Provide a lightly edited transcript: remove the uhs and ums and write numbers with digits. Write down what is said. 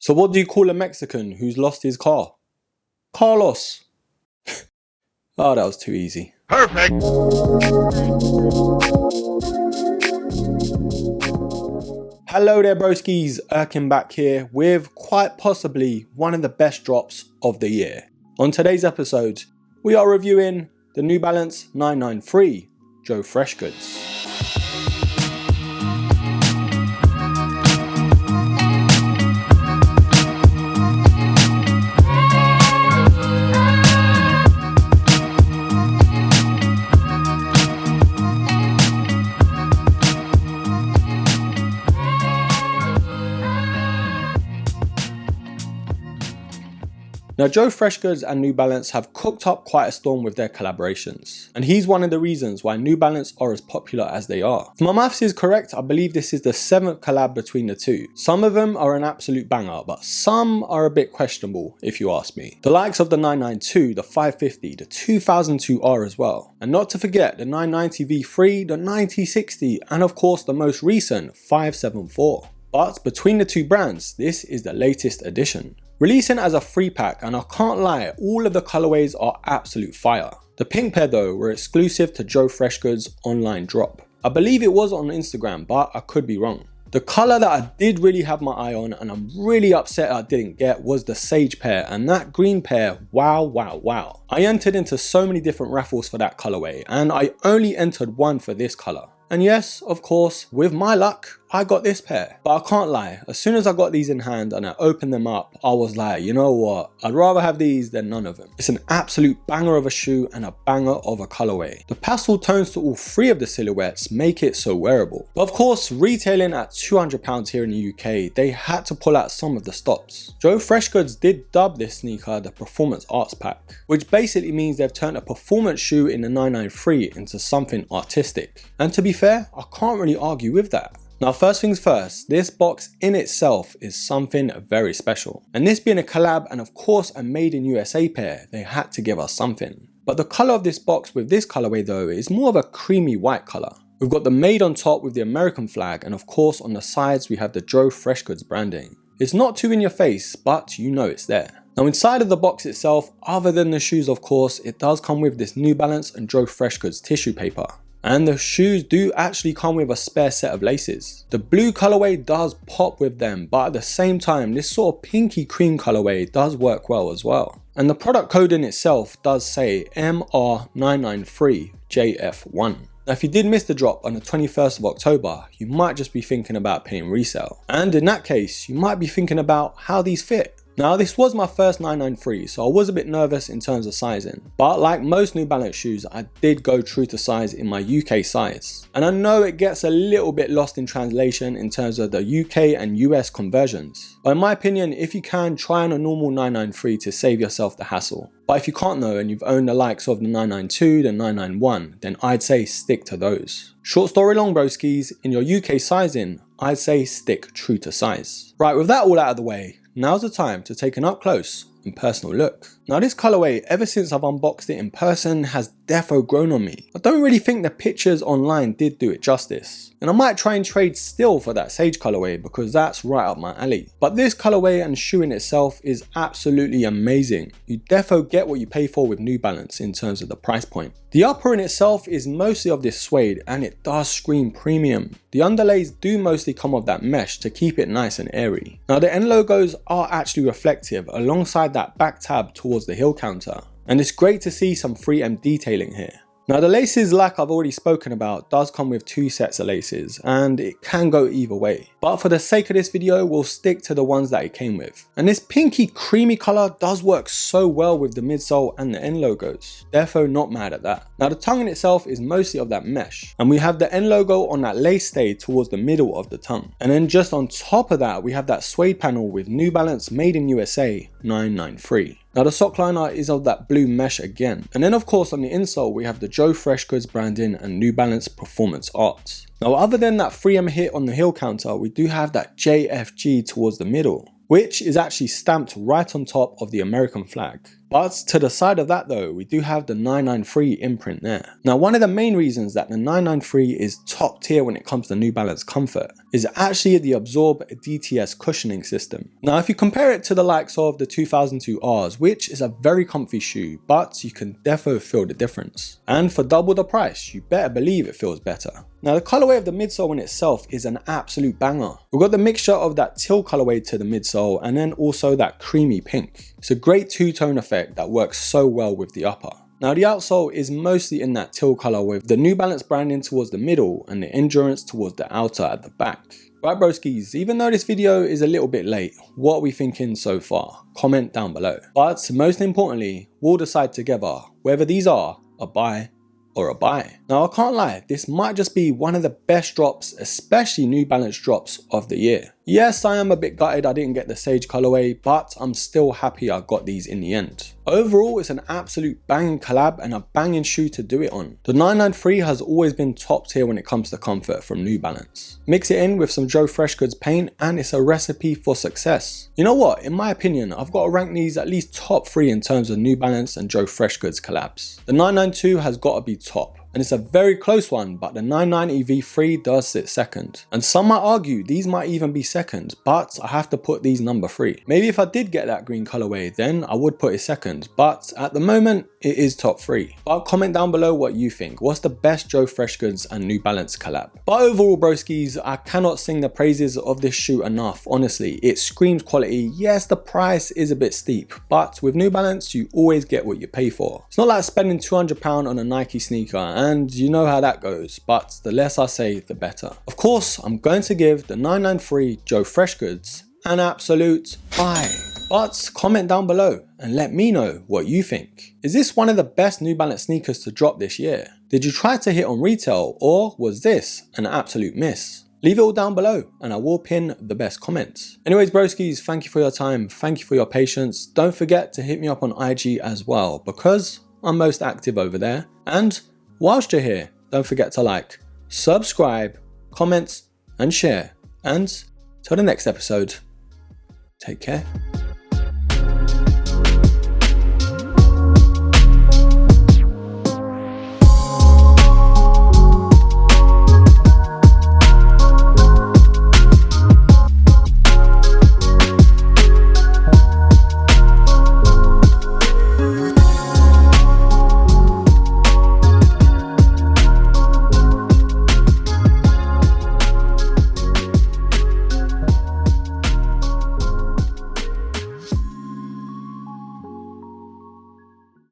So what do you call a Mexican who's lost his car? Carlos. Oh, that was too easy. Perfect. Hello there broskies, Erkin back here with quite possibly one of the best drops of the year. On today's episode, we are reviewing the New Balance 993 Joe Freshgoods. Now Joe Freshgoods and New Balance have cooked up quite a storm with their collaborations, and he's one of the reasons why New Balance are as popular as they are. If my maths is correct, I believe this is the 7th collab between the two. Some of them are an absolute banger, but some are a bit questionable if you ask me. The likes of the 992, the 550, the 2002R as well. And not to forget the 990 V3, the 9060, and of course the most recent 574. But between the two brands, this is the latest addition. Releasing as a 3-pack, and I can't lie, all of the colorways are absolute fire. The pink pair though were exclusive to Joe Freshgoods' online drop. I believe it was on Instagram, but I could be wrong. The color that I did really have my eye on and I'm really upset I didn't get was the sage pair, and that green pair, wow. I entered into so many different raffles for that colorway and I only entered one for this color. And yes, of course, with my luck, I got this pair. But I can't lie, as soon as I got these in hand and I opened them up, I was like, you know what, I'd rather have these than none of them. It's an absolute banger of a shoe and a banger of a colorway. The pastel tones to all three of the silhouettes make it so wearable. But of course, retailing at £200 here in the UK, they had to pull out some of the stops. Joe Freshgoods did dub this sneaker the Performance Arts Pack, which basically means they've turned a performance shoe in the 993 into something artistic. And to be fair, I can't really argue with that. Now first things first, this box in itself is something very special. And this being a collab and of course a made in USA pair, they had to give us something. But the colour of this box with this colourway though is more of a creamy white colour. We've got the made on top with the American flag, and of course on the sides we have the Joe Freshgoods branding. It's not too in your face, but you know it's there. Now inside of the box itself, other than the shoes of course, it does come with this New Balance and Joe Freshgoods tissue paper. And the shoes do actually come with a spare set of laces. The blue colorway does pop with them, but at the same time this sort of pinky cream colorway does work well as well. And the product code in itself does say MR993JF1. Now if you did miss the drop on the 21st of October, you might just be thinking about paying resale. And in that case, you might be thinking about how these fit. Now this was my first 993, so I was a bit nervous in terms of sizing, but like most New Balance shoes, I did go true to size in my UK size. And I know it gets a little bit lost in translation in terms of the UK and US conversions, but in my opinion, if you can, try on a normal 993 to save yourself the hassle. But if you can't though, and you've owned the likes of the 992, the 991, then I'd say stick to those. Short story long broskies, in your UK sizing, I'd say stick true to size. Right, with that all out of the way, now's the time to take an up close and personal look. Now this colorway, ever since I've unboxed it in person, has defo grown on me. I don't really think the pictures online did do it justice. And I might try and trade still for that sage colorway because that's right up my alley. But this colorway and shoe in itself is absolutely amazing. You defo get what you pay for with New Balance in terms of the price point. The upper in itself is mostly of this suede and it does scream premium. The underlays do mostly come of that mesh to keep it nice and airy. Now the end logos are actually reflective alongside that back tab towards the heel counter. And it's great to see some 3M detailing here. Now the laces, like I've already spoken about, does come with 2 sets of laces and it can go either way. But for the sake of this video, we'll stick to the ones that it came with. And this pinky creamy colour does work so well with the midsole and the end logos. Therefore not mad at that. Now the tongue in itself is mostly of that mesh. And we have the end logo on that lace stay towards the middle of the tongue. And then just on top of that, we have that suede panel with New Balance Made in USA 993. Now the sock liner is of that blue mesh again. And then of course on the insole we have the Joe Freshgoods branding and New Balance Performance Arts. Now other than that 3M hit on the heel counter, we do have that JFG towards the middle, which is actually stamped right on top of the American flag. But to the side of that though, we do have the 993 imprint there. Now one of the main reasons that the 993 is top tier when it comes to New Balance comfort is actually the Absorb DTS cushioning system. Now if you compare it to the likes of the 2002 Rs, which is a very comfy shoe, but you can defo feel the difference. And for double the price, you better believe it feels better. Now the colorway of the midsole in itself is an absolute banger. We've got the mixture of that teal colorway to the midsole and then also that creamy pink. It's a great two-tone effect that works so well with the upper. Now the outsole is mostly in that teal color with the New Balance branding towards the middle and the Endurance towards the outer at the back. Right broskies, even though this video is a little bit late, what are we thinking so far? Comment down below. But most importantly, we'll decide together whether these are a buy or a buy. Now I can't lie, this might just be one of the best drops, especially New Balance drops of the year. Yes, I am a bit gutted I didn't get the Sage colorway, but I'm still happy I got these in the end. Overall, it's an absolute banging collab and a banging shoe to do it on. The 993 has always been top tier when it comes to comfort from New Balance. Mix it in with some Joe Freshgoods paint and it's a recipe for success. You know what, in my opinion, I've got to rank these at least top 3 in terms of New Balance and Joe Freshgoods collabs. The 992 has got to be top. And it's a very close one, but the 990 V3 does sit second. And some might argue these might even be second, but I have to put these number 3. Maybe if I did get that green colorway, then I would put it second, but at the moment, it is top 3. But comment down below what you think. What's the best Joe Freshgoods and New Balance collab? But overall, broskies, I cannot sing the praises of this shoe enough. Honestly, it screams quality. Yes, the price is a bit steep, but with New Balance, you always get what you pay for. It's not like spending £200 on a Nike sneaker, and you know how that goes, but the less I say, the better. Of course, I'm going to give the 993 Joe Freshgoods an absolute buy. But comment down below and let me know what you think. Is this one of the best New Balance sneakers to drop this year? Did you try to hit on retail, or was this an absolute miss? Leave it all down below and I will pin the best comments. Anyways broskies, thank you for your time, thank you for your patience. Don't forget to hit me up on IG as well because I'm most active over there. And whilst you're here, don't forget to like, subscribe, comment and share. And till the next episode, take care.